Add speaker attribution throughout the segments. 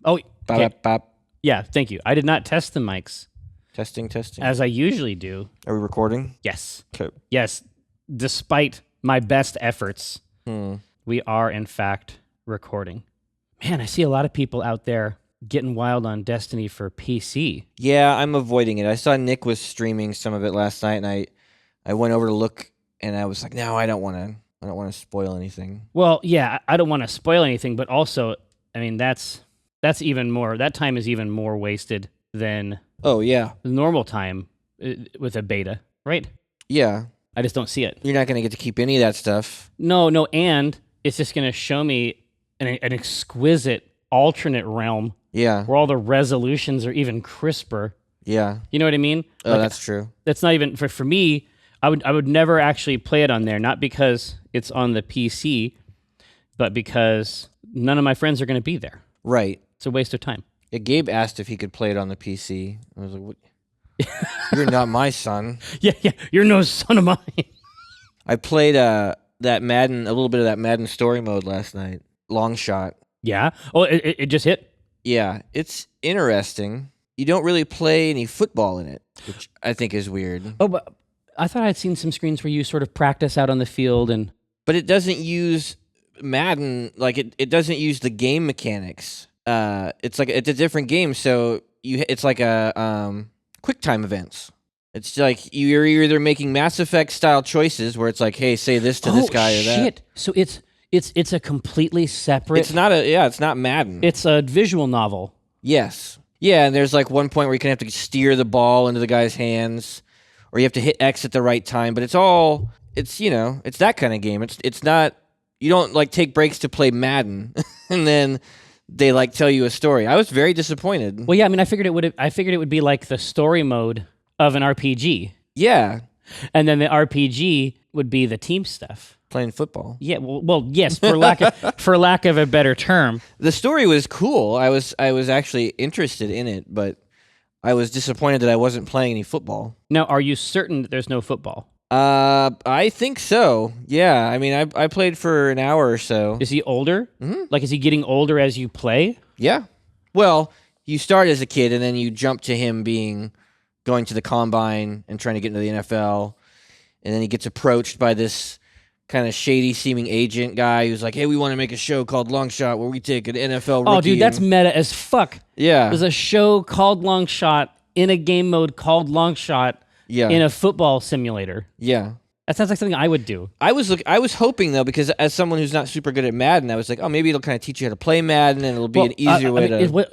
Speaker 1: Oh,
Speaker 2: Bop,
Speaker 1: okay.
Speaker 2: bop, bop.
Speaker 1: Yeah, thank you. I did not test the mics
Speaker 2: Testing, testing.
Speaker 1: as I usually do.
Speaker 2: Are we recording?
Speaker 1: Yes.
Speaker 2: Okay.
Speaker 1: Yes. Despite my best efforts,
Speaker 2: Hmm.
Speaker 1: we are, in fact, recording. Man, I see a lot of people out there getting wild on Destiny for PC.
Speaker 2: Yeah, I'm avoiding it. I saw Nick was streaming some of it last night, and I went over to look, and I was like, no, I don't want to. I don't want to spoil anything.
Speaker 1: Well, yeah, I don't want to spoil anything, but also, I mean, that's even more. That time is even more wasted than
Speaker 2: Oh yeah,
Speaker 1: the normal time with a beta, right?
Speaker 2: yeah.
Speaker 1: I just don't see it.
Speaker 2: You're not gonna get to keep any of that stuff.
Speaker 1: No, and it's just going to show me an exquisite alternate realm
Speaker 2: Yeah,
Speaker 1: where all the resolutions are even crisper.
Speaker 2: yeah.
Speaker 1: You know what I mean?
Speaker 2: Oh,
Speaker 1: Like,
Speaker 2: that's true.
Speaker 1: that's not even for me. I would never actually play it on there, not because it's on the PC, but because none of my friends are going to be there.
Speaker 2: Right.
Speaker 1: It's a waste of time.
Speaker 2: Yeah, Gabe asked if he could play it on the PC. I was like, what? You're not my son.
Speaker 1: Yeah, you're no son of mine.
Speaker 2: I played that Madden, a little bit of that Madden story mode last night. Long shot.
Speaker 1: Yeah. Oh, it just hit.
Speaker 2: Yeah, it's interesting. You don't really play any football in it, which I think is weird.
Speaker 1: Oh, but I thought I'd seen some screens where you sort of practice out on the field and.
Speaker 2: But it doesn't use Madden, like it doesn't use the game mechanics. It's a different game, so it's like a quick time events. It's like you're either making Mass Effect style choices where it's like, hey, say this to this guy or that.
Speaker 1: Shit. So it's a completely separate.
Speaker 2: It's not Madden.
Speaker 1: It's a visual novel.
Speaker 2: Yes. Yeah, and there's like one point where you can have to steer the ball into the guy's hands, or you have to hit X at the right time. But it's that kind of game. It's not. You don't like take breaks to play Madden, and then they like tell you a story. I was very disappointed.
Speaker 1: Well, yeah. I mean, I figured it would be like the story mode of an RPG,
Speaker 2: Yeah,
Speaker 1: and then the RPG would be the team stuff.
Speaker 2: playing football.
Speaker 1: Yeah. Well, yes. For lack of a better term.
Speaker 2: The story was cool. I was actually interested in it, but I was disappointed that I wasn't playing any football.
Speaker 1: Now, are you certain that there's no football?
Speaker 2: I think so. Yeah, I mean, I played for an hour or so.
Speaker 1: Is he older?
Speaker 2: Mm-hmm.
Speaker 1: Like, is he getting older as you play?
Speaker 2: Yeah. Well, you start as a kid, and then you jump to him going to the combine and trying to get into the NFL, and then he gets approached by this kind of shady-seeming agent guy who's like, "Hey, we want to make a show called Long Shot where we take an NFL rookie."
Speaker 1: Oh, dude, that's meta as fuck.
Speaker 2: yeah,
Speaker 1: There's a show called Long Shot in a game mode called Long Shot
Speaker 2: yeah,
Speaker 1: in a football simulator.
Speaker 2: yeah.
Speaker 1: That sounds like something I would do.
Speaker 2: I was hoping though, because as someone who's not super good at Madden, I was like, oh, maybe it'll kind of teach you how to play Madden, and it'll be an easier way to.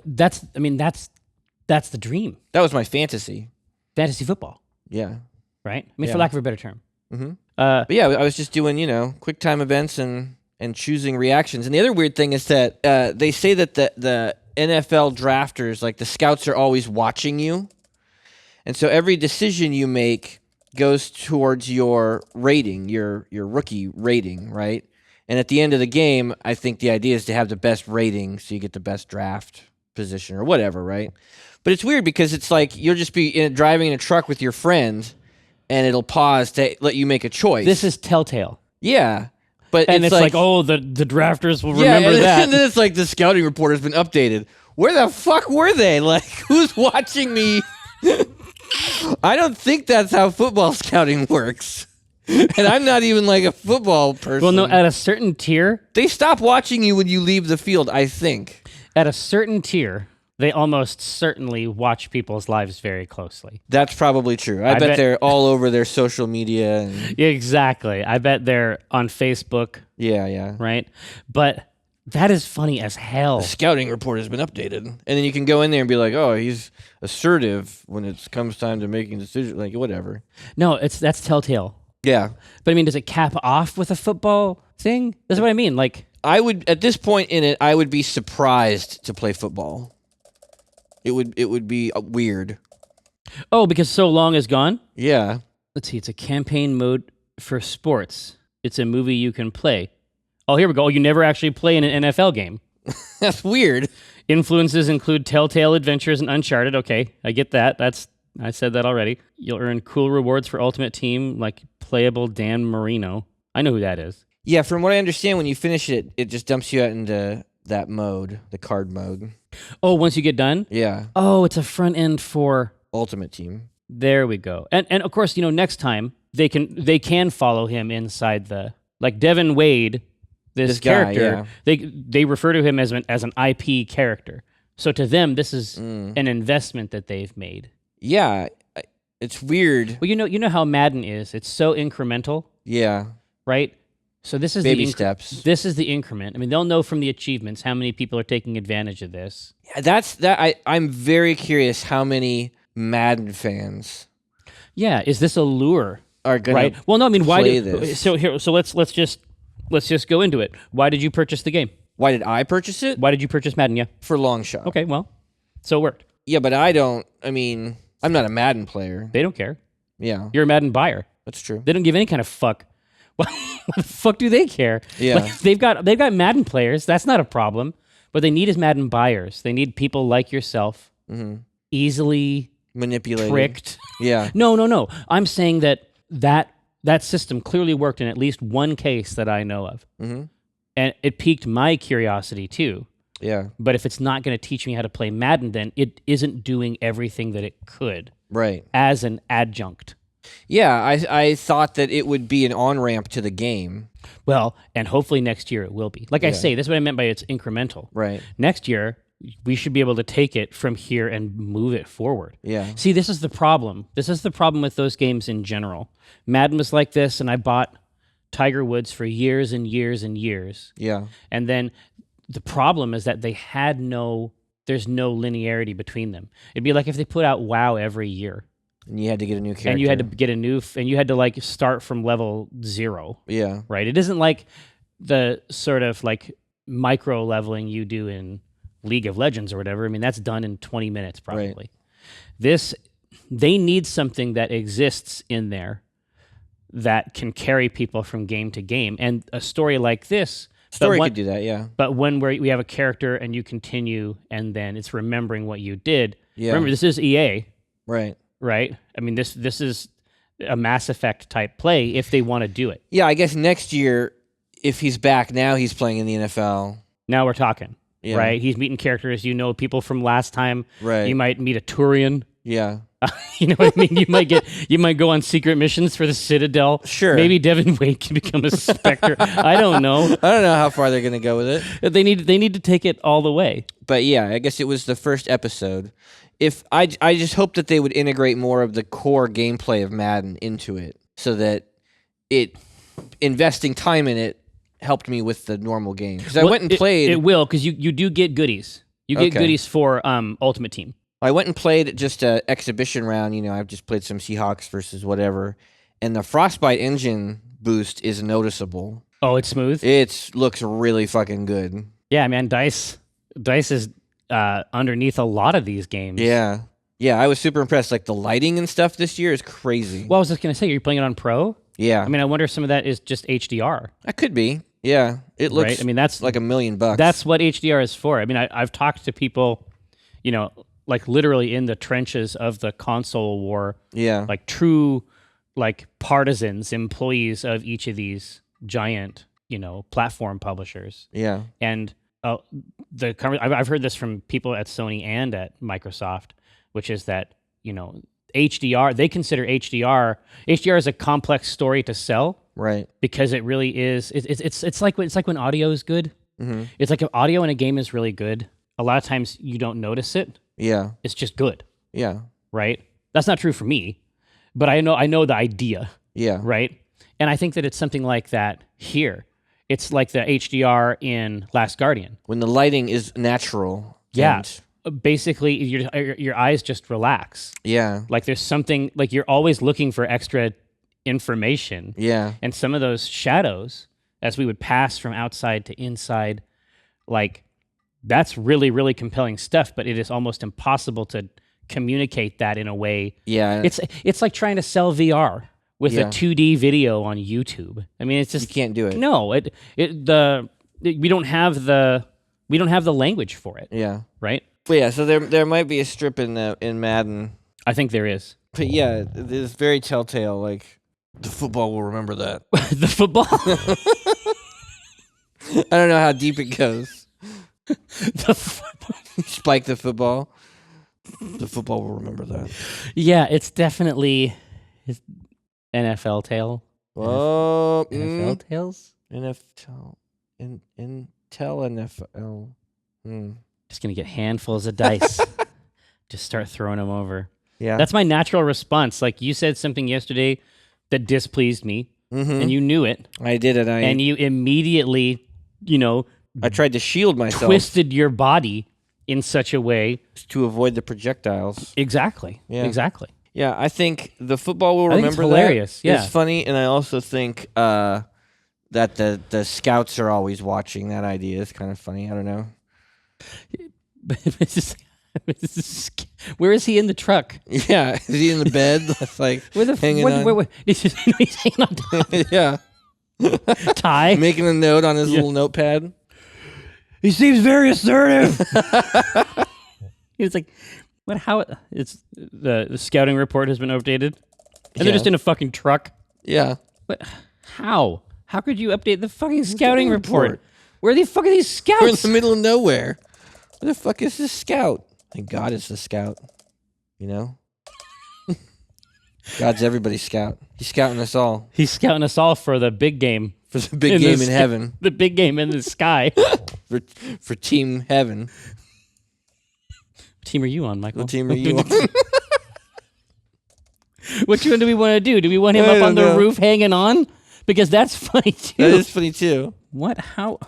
Speaker 1: That's the dream.
Speaker 2: That was my fantasy.
Speaker 1: Fantasy football,
Speaker 2: Yeah.
Speaker 1: right? I mean,
Speaker 2: Yeah.
Speaker 1: for lack of a better term.
Speaker 2: Mm-hmm.
Speaker 1: Uh,
Speaker 2: But yeah, I was just doing, quick time events and choosing reactions. And the other weird thing is that they say that the NFL drafters, like the scouts, are always watching you. And so every decision you make goes towards your rating, your rookie rating, right? And at the end of the game, I think the idea is to have the best rating so you get the best draft position or whatever, right? But it's weird because it's like you'll just be driving in a truck with your friend, and it'll pause to let you make a choice.
Speaker 1: this is Telltale.
Speaker 2: Yeah. But
Speaker 1: And it's like, oh, the drafters will
Speaker 2: yeah,
Speaker 1: remember
Speaker 2: and,
Speaker 1: that.
Speaker 2: and then it's like the scouting report has been updated. Where the fuck were they? Like, who's watching me? I don't think that's how football scouting works. And I'm not even like a football person.
Speaker 1: Well, no, at a certain tier,
Speaker 2: They stop watching you when you leave the field, I think.
Speaker 1: they almost certainly watch people's lives very closely.
Speaker 2: That's probably true. I bet they're all over their social media. And,
Speaker 1: Yeah, exactly. I bet they're on Facebook,
Speaker 2: yeah.
Speaker 1: right? But that is funny as hell.
Speaker 2: Scouting report has been updated. And then you can go in there and be like, oh, he's assertive when it comes time to making decisions, like whatever.
Speaker 1: No, that's Telltale.
Speaker 2: Yeah.
Speaker 1: But I mean, does it cap off with a football thing? That's what I mean. Like,
Speaker 2: I would, at this point in it, I would be surprised to play football. It would be weird.
Speaker 1: oh, because So Long is gone?
Speaker 2: Yeah.
Speaker 1: Let's see. It's a campaign mode for sports. It's a movie you can play. Oh, here we go. Oh, you never actually play in an NFL game.
Speaker 2: That's weird.
Speaker 1: Influences include Telltale Adventures and Uncharted. Okay, I get that. I said that already. You'll earn cool rewards for Ultimate Team, like playable Dan Marino. I know who that is.
Speaker 2: Yeah, from what I understand, when you finish it, it just dumps you out into that mode, the card mode.
Speaker 1: Oh, once you get done?
Speaker 2: Yeah,
Speaker 1: Oh, it's a front end for.
Speaker 2: Ultimate Team.
Speaker 1: There we go. And of course, next time they can follow him inside the, like Devin Wade, this
Speaker 2: guy,
Speaker 1: character. They refer to him as an IP character. So to them, this is an investment that they've made.
Speaker 2: Yeah, it's weird.
Speaker 1: Well, you know how Madden is. It's so incremental,
Speaker 2: Yeah,
Speaker 1: right? So this is
Speaker 2: baby
Speaker 1: the
Speaker 2: steps.
Speaker 1: This is the increment. I mean, they'll know from the achievements how many people are taking advantage of this.
Speaker 2: Yeah, I'm very curious how many Madden fans
Speaker 1: Yeah, is this a lure?
Speaker 2: are gonna
Speaker 1: Right. Well, no, I mean, why
Speaker 2: play
Speaker 1: did
Speaker 2: this.
Speaker 1: so here? So let's just go into it. Why did you purchase the game?
Speaker 2: Why did I purchase it?
Speaker 1: Why did you purchase Madden? Yeah.
Speaker 2: For long shot.
Speaker 1: Okay. Well, so it worked.
Speaker 2: Yeah, but I mean, I'm not a Madden player.
Speaker 1: They don't care.
Speaker 2: Yeah,
Speaker 1: You're a Madden buyer.
Speaker 2: that's true.
Speaker 1: They don't give any kind of fuck. What the fuck do they care?
Speaker 2: Yeah.
Speaker 1: Like, they've got Madden players. That's not a problem. What they need is Madden buyers. They need people like yourself, easily
Speaker 2: Manipulated.
Speaker 1: pricked.
Speaker 2: Yeah.
Speaker 1: No. I'm saying that system clearly worked in at least one case that I know of.
Speaker 2: Mm-hmm.
Speaker 1: And it piqued my curiosity too.
Speaker 2: Yeah.
Speaker 1: But if it's not going to teach me how to play Madden, then it isn't doing everything that it could
Speaker 2: Right.
Speaker 1: as an adjunct.
Speaker 2: Yeah, I thought that it would be an on-ramp to the game.
Speaker 1: Well, and hopefully next year it will be. Like I say, that's what I meant by it's incremental.
Speaker 2: Right.
Speaker 1: Next year, we should be able to take it from here and move it forward.
Speaker 2: Yeah.
Speaker 1: See, this is the problem. This is the problem with those games in general. Madden was like this, and I bought Tiger Woods for years and years and years.
Speaker 2: Yeah.
Speaker 1: And then the problem is that there's no linearity between them. It'd be like if they put out WoW every year.
Speaker 2: And you had to get a new character.
Speaker 1: And you had to get and you had to like start from level 0,
Speaker 2: Yeah.
Speaker 1: right? It isn't like the sort of like micro leveling you do in League of Legends or whatever. I mean, that's done in 20 minutes probably. They need something that exists in there that can carry people from game to game. And a story like this,
Speaker 2: Story could do that, yeah.
Speaker 1: but one where we have a character and you continue and then it's remembering what you did.
Speaker 2: Yeah.
Speaker 1: Remember, this is EA,
Speaker 2: Right.
Speaker 1: right? I mean, this is a Mass Effect type play if they want to do it.
Speaker 2: Yeah, I guess next year, if he's back now, he's playing in the NFL.
Speaker 1: Now we're talking,
Speaker 2: Yeah.
Speaker 1: right? He's meeting characters, people from last time.
Speaker 2: Right.
Speaker 1: You might meet a Turian.
Speaker 2: Yeah.
Speaker 1: You know what I mean? You might go on secret missions for the Citadel.
Speaker 2: Sure.
Speaker 1: Maybe Devin Wade can become a Spectre. I don't know.
Speaker 2: I don't know how far they're going to go with it.
Speaker 1: They need to take it all the way.
Speaker 2: But yeah, I guess it was the first episode. If I just hope that they would integrate more of the core gameplay of Madden into it so that investing time in it helped me with the normal game. Because I went and played.
Speaker 1: It will, because you do get goodies. You get
Speaker 2: Okay.
Speaker 1: goodies for Ultimate Team.
Speaker 2: I went and played just an exhibition round. I've just played some Seahawks versus whatever. And the Frostbite engine boost is noticeable.
Speaker 1: Oh, it's smooth?
Speaker 2: It looks really fucking good.
Speaker 1: Yeah, man, DICE is underneath a lot of these games.
Speaker 2: Yeah. Yeah, I was super impressed. Like the lighting and stuff this year is crazy.
Speaker 1: Well, I was just going to say, are you playing it on Pro?
Speaker 2: Yeah.
Speaker 1: I mean, I wonder if some of that is just HDR.
Speaker 2: That could be. Yeah. It looks
Speaker 1: Right? I mean, that's
Speaker 2: like $1 million.
Speaker 1: That's what HDR is for. I mean, I've talked to people, like literally in the trenches of the console war,
Speaker 2: yeah.
Speaker 1: like true, like partisans, employees of each of these giant, platform publishers.
Speaker 2: Yeah.
Speaker 1: And I've heard this from people at Sony and at Microsoft, which is that, HDR, they consider HDR is a complex story to sell.
Speaker 2: Right.
Speaker 1: Because it really is. It's like when audio is good.
Speaker 2: Mm-hmm.
Speaker 1: It's like if audio in a game is really good. A lot of times you don't notice it.
Speaker 2: Yeah.
Speaker 1: It's just good,
Speaker 2: Yeah.
Speaker 1: right? That's not true for me, but I know the idea,
Speaker 2: Yeah.
Speaker 1: right? And I think that it's something like that here. It's like the HDR in Last Guardian.
Speaker 2: When the lighting is natural.
Speaker 1: Yeah.
Speaker 2: and-
Speaker 1: Basically, your eyes just relax.
Speaker 2: Yeah.
Speaker 1: Like there's something like you're always looking for extra information.
Speaker 2: Yeah.
Speaker 1: And some of those shadows, as we would pass from outside to inside, like that's really, really compelling stuff, but it is almost impossible to communicate that in a way.
Speaker 2: Yeah.
Speaker 1: It's like trying to sell VR with
Speaker 2: Yeah.
Speaker 1: a 2D video on YouTube. I mean, it's
Speaker 2: you
Speaker 1: just
Speaker 2: can't do it.
Speaker 1: no. We don't have the language for it,
Speaker 2: Yeah.
Speaker 1: right?
Speaker 2: But yeah, so there might be a strip in Madden.
Speaker 1: I think there is.
Speaker 2: But yeah, it's very telltale. Like the football will remember that.
Speaker 1: The football.
Speaker 2: I don't know how deep it goes.
Speaker 1: the
Speaker 2: Spike the football. The football will remember that.
Speaker 1: Yeah, it's definitely NFL tail.
Speaker 2: Oh,
Speaker 1: NFL tails?
Speaker 2: NFL. Intel NFL.
Speaker 1: Just going to get handfuls of dice. Just start throwing them over.
Speaker 2: Yeah.
Speaker 1: That's my natural response. Like, you said something yesterday that displeased me, and you knew it,
Speaker 2: I did it.
Speaker 1: and you immediately,
Speaker 2: I tried to shield myself
Speaker 1: twisted your body in such a way.
Speaker 2: to avoid the projectiles.
Speaker 1: Exactly.
Speaker 2: Yeah.
Speaker 1: Exactly.
Speaker 2: Yeah, I think the football will
Speaker 1: I think it's
Speaker 2: remember
Speaker 1: hilarious,
Speaker 2: that.
Speaker 1: yeah.
Speaker 2: It's funny, and I also think that the scouts are always watching. That idea is kind of funny. I don't know.
Speaker 1: But where is he in the truck?
Speaker 2: Yeah, is he in the bed? That's like
Speaker 1: Where the
Speaker 2: hanging on.
Speaker 1: where, he's hanging on top.
Speaker 2: Yeah,
Speaker 1: Tie.
Speaker 2: making a note on his little notepad.
Speaker 1: He seems very assertive. He was like, "What? How? It's the scouting report has been updated, and they're just in a fucking truck.
Speaker 2: Yeah,
Speaker 1: What? How? How could you update the fucking scouting report? Where are the fuck are these
Speaker 2: we're in
Speaker 1: scouts?
Speaker 2: the middle of nowhere. Where the fuck is this scout? Thank God it's the scout. You know, God's everybody's scout. He's scouting us all
Speaker 1: He's scouting us all for the big game,
Speaker 2: for the big
Speaker 1: In the
Speaker 2: game in
Speaker 1: sky.
Speaker 2: heaven.
Speaker 1: the big game in the sky.
Speaker 2: For Team Heaven.
Speaker 1: What team are you on, Michael?
Speaker 2: What team are you on?
Speaker 1: Which one do we want to do? Do we want him
Speaker 2: I
Speaker 1: up
Speaker 2: don't
Speaker 1: on the
Speaker 2: know.
Speaker 1: roof hanging on? Because that's funny too.
Speaker 2: That is funny too.
Speaker 1: What? How?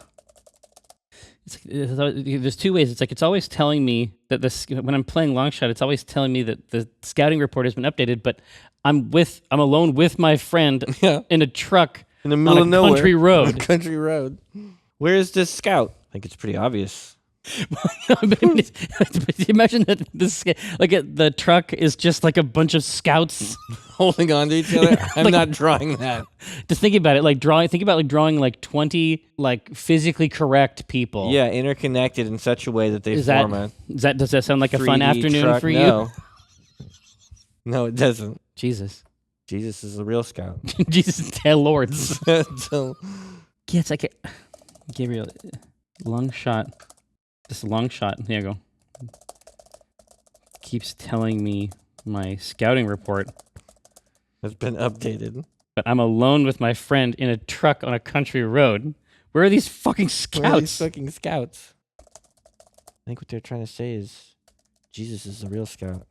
Speaker 1: There's two ways. It's like it's always telling me that when I'm playing long shot, it's always telling me that the scouting report has been updated. But I'm alone with my friend
Speaker 2: Yeah.
Speaker 1: in a truck
Speaker 2: In the middle
Speaker 1: on
Speaker 2: of
Speaker 1: a
Speaker 2: nowhere.
Speaker 1: country road.
Speaker 2: Country road. Where is this scout? I think it's pretty obvious.
Speaker 1: Imagine that the truck is just like a bunch of scouts.
Speaker 2: Holding on to each other. I'm not drawing that.
Speaker 1: Just think about it, think about drawing like 20 like physically correct people.
Speaker 2: Yeah, interconnected in such a way that they
Speaker 1: Does
Speaker 2: form
Speaker 1: that sound like a fun
Speaker 2: 3D
Speaker 1: afternoon
Speaker 2: truck.
Speaker 1: for you?
Speaker 2: No. No, it doesn't.
Speaker 1: Jesus.
Speaker 2: Jesus is the real scout.
Speaker 1: Jesus, tell lords.
Speaker 2: So,
Speaker 1: Yeah, it's like Gabriel, long shot. This long shot. There you go. Keeps telling me my scouting report,
Speaker 2: it's been updated.
Speaker 1: but I'm alone with my friend in a truck on a country road. Where are these fucking
Speaker 2: Where are these
Speaker 1: scouts?
Speaker 2: fucking scouts? I think what they're trying to say is Jesus is the real scout.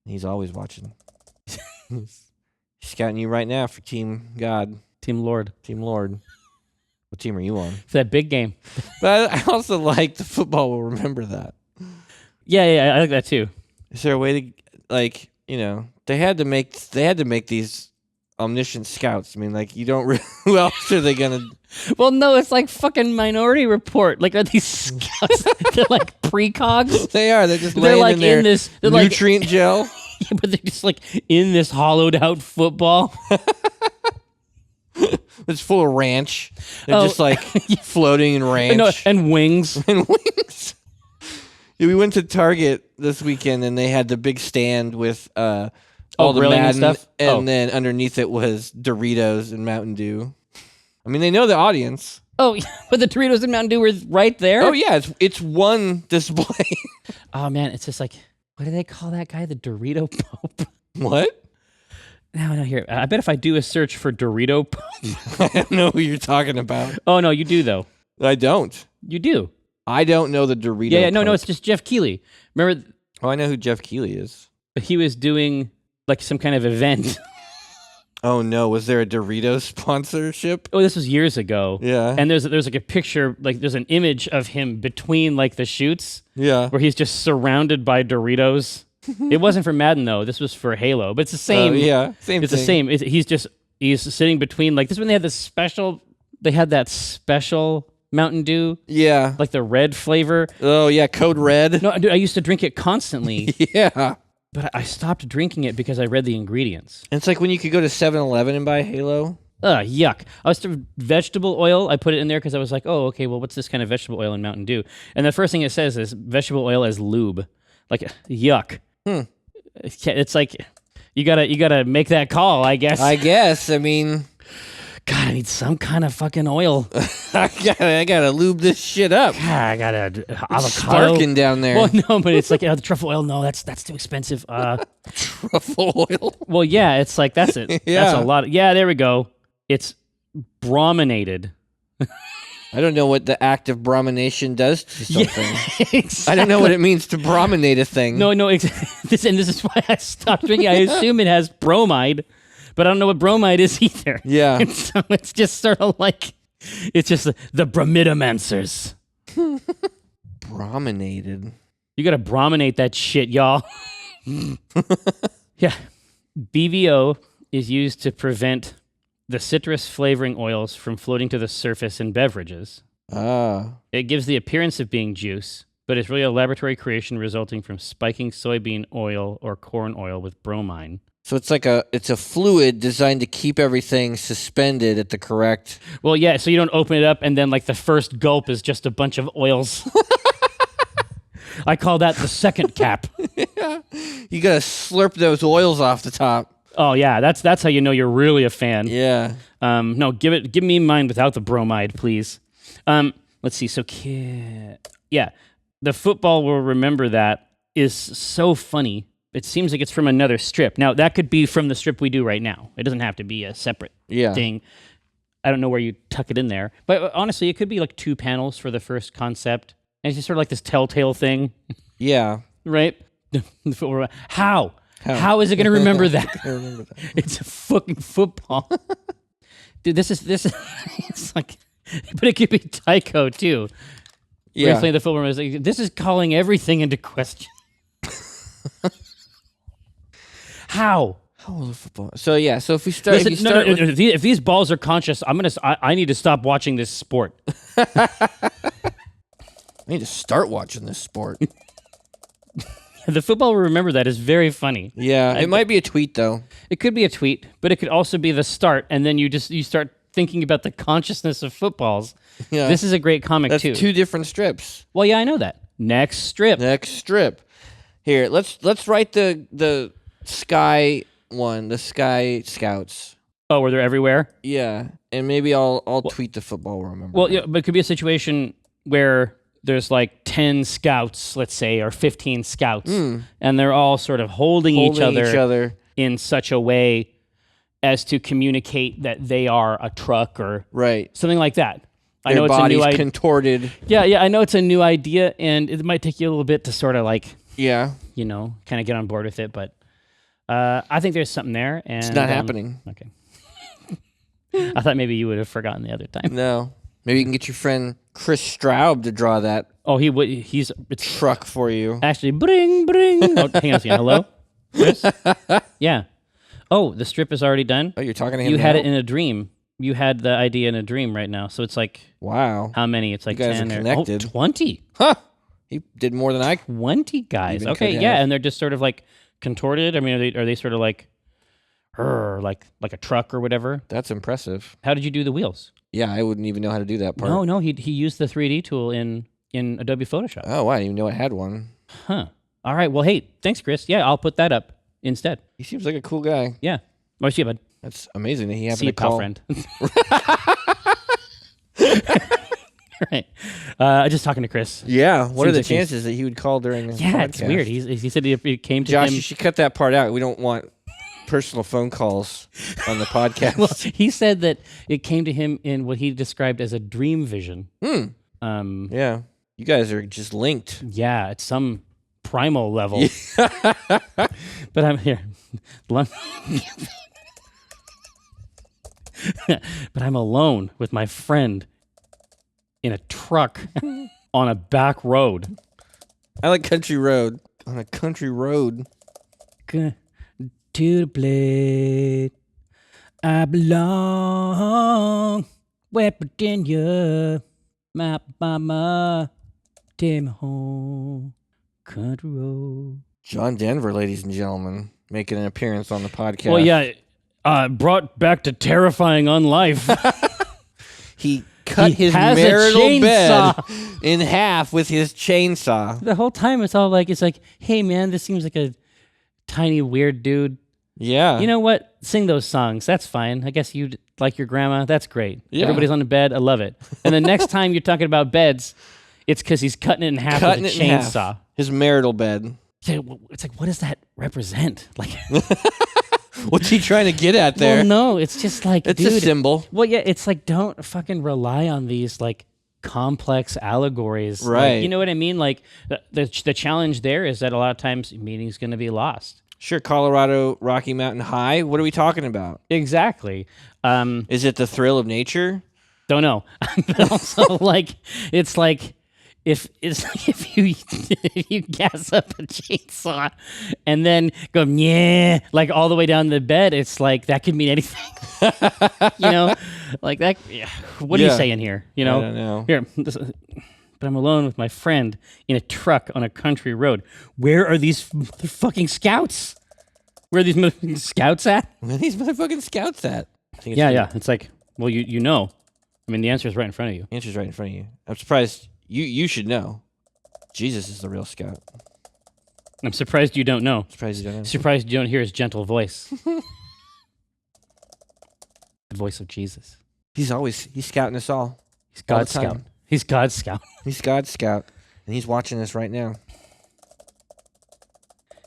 Speaker 2: He's always watching. He's scouting you right now for Team God,
Speaker 1: Team Lord.
Speaker 2: Team Lord. What team are you on?
Speaker 1: For that big game.
Speaker 2: But I also like the football will remember that.
Speaker 1: Yeah, I like that too.
Speaker 2: Is there a way to they had to make these omniscient scouts. I mean, like you don't who else are they gonna
Speaker 1: Well, no, it's like fucking Minority Report. Like, are these scouts? They're like precogs.
Speaker 2: They are. They're just
Speaker 1: They're
Speaker 2: laying
Speaker 1: like
Speaker 2: in their
Speaker 1: in this. They're like,
Speaker 2: nutrient gel.
Speaker 1: yeah, but they're just like in this hollowed out football.
Speaker 2: It's full of ranch. They're
Speaker 1: Oh.
Speaker 2: just like floating in ranch.
Speaker 1: No, and wings.
Speaker 2: and wings. Yeah, we went to Target this weekend and they had the big stand with all the
Speaker 1: grilling and
Speaker 2: Madden
Speaker 1: stuff?
Speaker 2: and
Speaker 1: Oh.
Speaker 2: then underneath it was Doritos and Mountain Dew. I mean, they know the audience.
Speaker 1: Oh, yeah, but the Doritos and Mountain Dew were right there.
Speaker 2: Oh yeah, it's one display.
Speaker 1: Oh man, it's just like, what do they call that guy? The Dorito Pope.
Speaker 2: What?
Speaker 1: No, here. I bet if I do a search for Dorito Pope.
Speaker 2: I don't know who you're talking about.
Speaker 1: Oh no, you do though.
Speaker 2: I don't.
Speaker 1: You do.
Speaker 2: I don't know the Dorito.
Speaker 1: Yeah, no,
Speaker 2: Pope.
Speaker 1: it's just Jeff Keighley. Remember,
Speaker 2: Oh, I know who Jeff Keighley is.
Speaker 1: he was doing like some kind of event.
Speaker 2: Oh no, was there a Doritos sponsorship?
Speaker 1: Oh, this was years ago.
Speaker 2: Yeah.
Speaker 1: And there's like a picture, like there's an image of him between like the shoots
Speaker 2: Yeah.
Speaker 1: where he's just surrounded by Doritos. It wasn't for Madden though. This was for Halo, but it's the same.
Speaker 2: Yeah. Same
Speaker 1: It's
Speaker 2: thing.
Speaker 1: the same. He's sitting between like this is when they had that special Mountain Dew,
Speaker 2: Yeah.
Speaker 1: like the red flavor.
Speaker 2: Oh yeah, Code Red.
Speaker 1: No, dude, I used to drink it constantly,
Speaker 2: Yeah.
Speaker 1: but I stopped drinking it because I read the ingredients.
Speaker 2: It's like when you could go to 7-Eleven and buy Halo.
Speaker 1: Ugh, yuck. I was vegetable oil. I put it in there because I was like, oh, okay, well, what's this kind of vegetable oil in Mountain Dew? And the first thing it says is vegetable oil as lube. Like, yuck. It's like you gotta make that call, I guess.
Speaker 2: I guess. I mean,
Speaker 1: God, I need some kind of fucking oil.
Speaker 2: I gotta lube this shit up.
Speaker 1: God, I got a avocado.
Speaker 2: Sparking down there.
Speaker 1: Well, no, but it's like the truffle oil. No, that's too expensive.
Speaker 2: Truffle oil.
Speaker 1: Well, yeah, it's like that's it.
Speaker 2: Yeah.
Speaker 1: That's a lot. Yeah, there we go. It's brominated.
Speaker 2: I don't know what the act of bromination does to something.
Speaker 1: Exactly.
Speaker 2: I don't know what it means to brominate a thing.
Speaker 1: No, this is why I stopped drinking. I assume it has bromide, but I don't know what bromide is either.
Speaker 2: Yeah.
Speaker 1: And so it's just sort of like, it's just the bromidomancers.
Speaker 2: Brominated.
Speaker 1: You got to brominate that shit, y'all. Yeah. BVO is used to prevent the citrus flavoring oils from floating to the surface in beverages.
Speaker 2: Ah.
Speaker 1: It gives the appearance of being juice, but it's really a laboratory creation resulting from spiking soybean oil or corn oil with bromine.
Speaker 2: So it's like it's a fluid designed to keep everything suspended at the correct.
Speaker 1: Well, yeah, so you don't open it up and then like the first gulp is just a bunch of oils. I call that the second cap.
Speaker 2: You gotta slurp those oils off the top.
Speaker 1: Oh yeah, that's how you know you're really a fan.
Speaker 2: Yeah.
Speaker 1: No, give me mine without the bromide, please. Let's see. So, yeah, the football will remember that is so funny. It seems like it's from another strip. Now that could be from the strip we do right now. It doesn't have to be a separate thing. I don't know where you tuck it in there, but honestly, it could be like 2 panels for the first concept, and it's just sort of like this telltale thing,
Speaker 2: Yeah.
Speaker 1: right? How? How is it going to remember that?
Speaker 2: I remember that.
Speaker 1: It's a fucking football. Dude, this is it's like, but it could be Tycho too.
Speaker 2: Yeah.
Speaker 1: Playing the football, like, this is calling everything into question. How?
Speaker 2: How old is football? So yeah. So if we start,
Speaker 1: Listen,
Speaker 2: if you start with-
Speaker 1: if these balls are conscious, I need to stop watching this sport.
Speaker 2: I need to start watching this sport.
Speaker 1: The football will remember that is very funny.
Speaker 2: Yeah. It might be a tweet though.
Speaker 1: It could be a tweet, but it could also be the start, and then you start thinking about the consciousness of footballs.
Speaker 2: Yeah.
Speaker 1: This is a great comic
Speaker 2: That's
Speaker 1: too.
Speaker 2: 2 different strips.
Speaker 1: Well, yeah, I know that. Next strip.
Speaker 2: Next strip. Here, let's write the Sky one, the Sky Scouts.
Speaker 1: Oh, where they're everywhere.
Speaker 2: Yeah, and maybe I'll tweet the football. Remember?
Speaker 1: Well, yeah, but it could be a situation where there's like 10 scouts, let's say, or 15 scouts, and they're all sort of holding each other in such a way as to communicate that they are a truck or
Speaker 2: Right.
Speaker 1: something like that. I
Speaker 2: Their
Speaker 1: know it's a new
Speaker 2: bodies
Speaker 1: idea.
Speaker 2: contorted.
Speaker 1: Yeah, I know it's a new idea, and it might take you a little bit to sort of like,
Speaker 2: Yeah,
Speaker 1: kind of get on board with it, but I think there's something there. And
Speaker 2: it's not happening.
Speaker 1: Okay. I thought maybe you would have forgotten the other time.
Speaker 2: No. Maybe you can get your friend Chris Straub to draw that
Speaker 1: Oh, he would. It's
Speaker 2: truck for you.
Speaker 1: actually bring. Oh, hang on a second. Hello, Chris. Yeah. Oh, the strip is already done.
Speaker 2: Oh, you're talking to him.
Speaker 1: You had
Speaker 2: now?
Speaker 1: it in a dream. You had the idea in a dream right now. So it's like
Speaker 2: Wow.
Speaker 1: how many? It's like
Speaker 2: You guys
Speaker 1: 10
Speaker 2: are
Speaker 1: or
Speaker 2: connected.
Speaker 1: 20.
Speaker 2: Huh. He did more than I.
Speaker 1: 20 guys.
Speaker 2: Even
Speaker 1: Okay,
Speaker 2: could
Speaker 1: yeah,
Speaker 2: have.
Speaker 1: and they're just sort of like contorted. I mean, are they sort of like like a truck or whatever?
Speaker 2: That's impressive.
Speaker 1: How did you do the wheels?
Speaker 2: Yeah, I wouldn't even know how to do that part.
Speaker 1: No, he used the 3D tool in Adobe Photoshop.
Speaker 2: Oh, wow. I didn't even know I had one.
Speaker 1: Huh. All right. Well, hey, thanks, Chris. Yeah, I'll put that up instead.
Speaker 2: He seems like a cool guy.
Speaker 1: Yeah. Oh, see you, bud.
Speaker 2: That's amazing that he happened
Speaker 1: See you,
Speaker 2: to call.
Speaker 1: pal friend. Right. Just talking to Chris.
Speaker 2: Yeah. What are
Speaker 1: Seems
Speaker 2: the
Speaker 1: like he's-
Speaker 2: chances that he would call during a
Speaker 1: Yeah, it's
Speaker 2: podcast?
Speaker 1: weird. He said it came to
Speaker 2: Josh,
Speaker 1: him.
Speaker 2: you should cut that part out. We don't want personal phone calls on the podcast.
Speaker 1: Well, he said that it came to him in what he described as a dream vision.
Speaker 2: Yeah. You guys are just linked.
Speaker 1: Yeah, at some primal level. But I'm here. But I'm alone with my friend in a truck on a back road.
Speaker 2: I like country road. On a country road.
Speaker 1: To the blade, I belong. West Virginia, my mama, take me home. Country road.
Speaker 2: John Denver, ladies and gentlemen, making an appearance on the podcast.
Speaker 1: Well, yeah, brought back to terrifying on life.
Speaker 2: He cut
Speaker 1: He
Speaker 2: his
Speaker 1: has a
Speaker 2: marital bed
Speaker 1: chainsaw.
Speaker 2: in half with his chainsaw.
Speaker 1: The whole time it's like, hey man, this seems like a tiny weird dude.
Speaker 2: Yeah.
Speaker 1: You know what? Sing those songs. That's fine. I guess like your grandma. That's great.
Speaker 2: Yeah.
Speaker 1: Everybody's on the bed. I love it. And the next time you're talking about beds, it's because he's cutting it in half with a chainsaw.
Speaker 2: His marital bed.
Speaker 1: Yeah, it's like, what does that represent? Like,
Speaker 2: What's he trying to get at there?
Speaker 1: well, no, it's just like,
Speaker 2: It's
Speaker 1: dude.
Speaker 2: a symbol.
Speaker 1: Well, yeah, it's like, don't fucking rely on these like complex allegories. Like,
Speaker 2: Right.
Speaker 1: you know what I mean? Like the challenge there is that a lot of times meaning's going to be lost.
Speaker 2: Sure, Colorado Rocky Mountain High. What are we talking about?
Speaker 1: Exactly.
Speaker 2: Is it the thrill of nature?
Speaker 1: Don't know. But also, like, it's like if you gas up a chainsaw and then go yeah, like all the way down the bed, it's like that could mean anything. You know, like that. Yeah. What are you
Speaker 2: Yeah.
Speaker 1: saying here? You know,
Speaker 2: I don't know.
Speaker 1: Here, but I'm alone with my friend in a truck on a country road. Where are these fucking scouts? Where are these motherfucking scouts at?
Speaker 2: Where are these motherfucking scouts at? I think it's
Speaker 1: Yeah,
Speaker 2: the
Speaker 1: yeah. It's like, well, you know. I mean, the answer is right in front of you.
Speaker 2: answer's right in front of you. I'm surprised you should know. Jesus is the real scout.
Speaker 1: I'm surprised you don't know.
Speaker 2: Surprised you don't know.
Speaker 1: Surprised you don't hear his gentle voice. The voice of Jesus.
Speaker 2: He's scouting us all.
Speaker 1: He's
Speaker 2: All the
Speaker 1: God's scout.
Speaker 2: time.
Speaker 1: He's God's scout.
Speaker 2: He's God's scout, and he's watching us right now.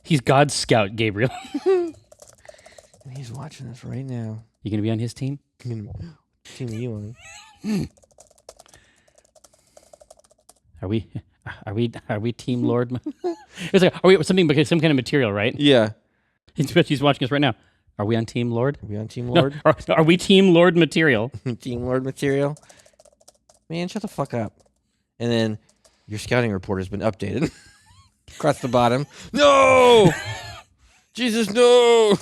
Speaker 1: He's God's scout, Gabriel.
Speaker 2: And he's watching us right now.
Speaker 1: You gonna be on his team?
Speaker 2: I mean, team are you on?
Speaker 1: Are we Team Lord? It's like, are we some kind of material, right?
Speaker 2: Yeah.
Speaker 1: He's watching us right now. Are we on Team Lord?
Speaker 2: Are we on Team
Speaker 1: No,
Speaker 2: Lord?
Speaker 1: are we Team Lord material?
Speaker 2: Team Lord material? Man, shut the fuck up. And then your scouting report has been updated. Across the bottom. No! Jesus, no!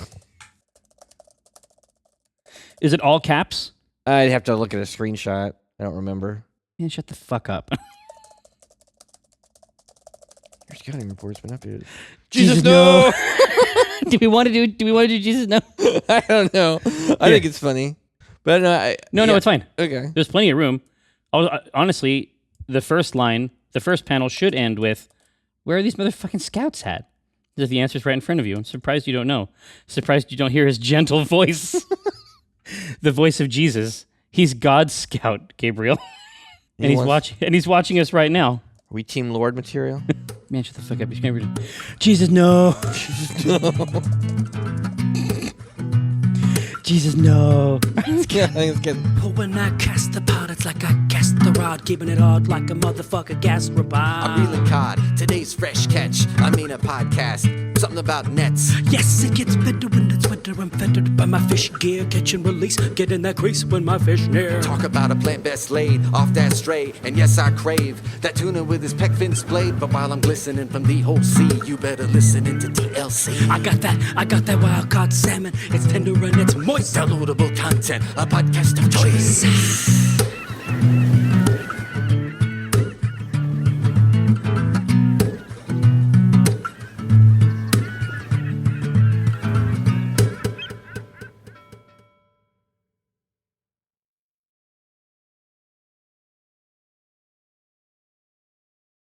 Speaker 1: Is it all caps?
Speaker 2: I'd have to look at a screenshot. I don't remember.
Speaker 1: Man, shut the fuck up.
Speaker 2: Your scouting report has been updated.
Speaker 1: Jesus,
Speaker 2: no!
Speaker 1: do we want to do Jesus? No.
Speaker 2: I don't know. I think it's funny. But
Speaker 1: No, it's fine.
Speaker 2: Okay.
Speaker 1: There's plenty of room. Honestly, the first panel should end with, where are these motherfucking scouts at? The answer's right in front of you. I'm surprised you don't know. Surprised you don't hear his gentle voice. The voice of Jesus. He's God's scout, Gabriel. And he's watching us right now.
Speaker 2: Are we Team Lord material?
Speaker 1: Man, shut the fuck up. Jesus, no. Jesus, no.
Speaker 2: Yeah, I think it's good.
Speaker 3: But when I cast the pot, it's like I cast the rod, keeping it hard like a motherfucker gas robot.
Speaker 4: I'm reeling cod, today's fresh catch. I mean a podcast, something about nets.
Speaker 3: Yes, it gets better when it's winter. I'm fettered by my fish gear, catch and release. Get in that crease when my fish near.
Speaker 4: Talk about a plant best laid off that stray. And yes, I crave that tuna with his peck fin splayed. But while I'm glistening from the whole sea, you better listen into TLC.
Speaker 3: I got that wild caught salmon. It's tender and it's moist.
Speaker 4: Downloadable content, a podcast of choice.